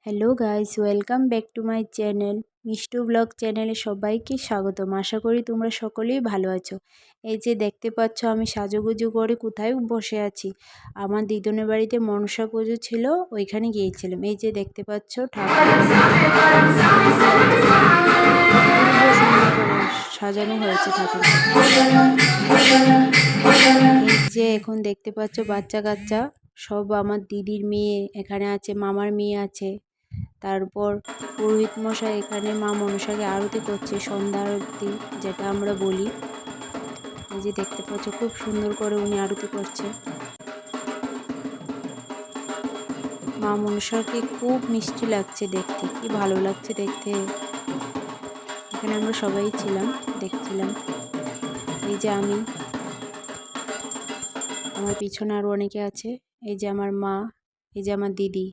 Hello guys, welcome back to my channel. Mishtu blog চ্যানেলে সবাইকে স্বাগতম। আশা করি তোমরা সকলেই ভালো আছো। এই যে দেখতে পাচ্ছ আমি সাজুগুজু করে কোথায় বসে আছি। আমার দিদুনের বাড়িতে মনসা পুজো ছিল, ওইখানে গিয়েছিলাম। এই যে দেখতে পাচ্ছ ঠাকুর সাজানো হয়েছে ঠাকুর। এই যে এখন দেখতে পাচ্ছ বাচ্চা কাচ্চা সব আমার দিদির মেয়ে এখানে আছে, মামার মেয়ে আছে। তারপর পুরোহিত মশাই এখানে মা মনসাকে আরতি করছে, সন্ধ্যা আরতি যেটা আমরা বলি। এই যে দেখতে পাচ্ছ খুব সুন্দর করে উনি আরতি করছে। মা মনসাকে খুব মিষ্টি লাগছে দেখতে, কি ভালো লাগছে দেখতে। এখানে আমরা সবাই ছিলাম, দেখছিলাম। এই যে আমি, আমার পিছনে আরও অনেকে আছে। এই যে আমার মা, এই যে আমার দিদি।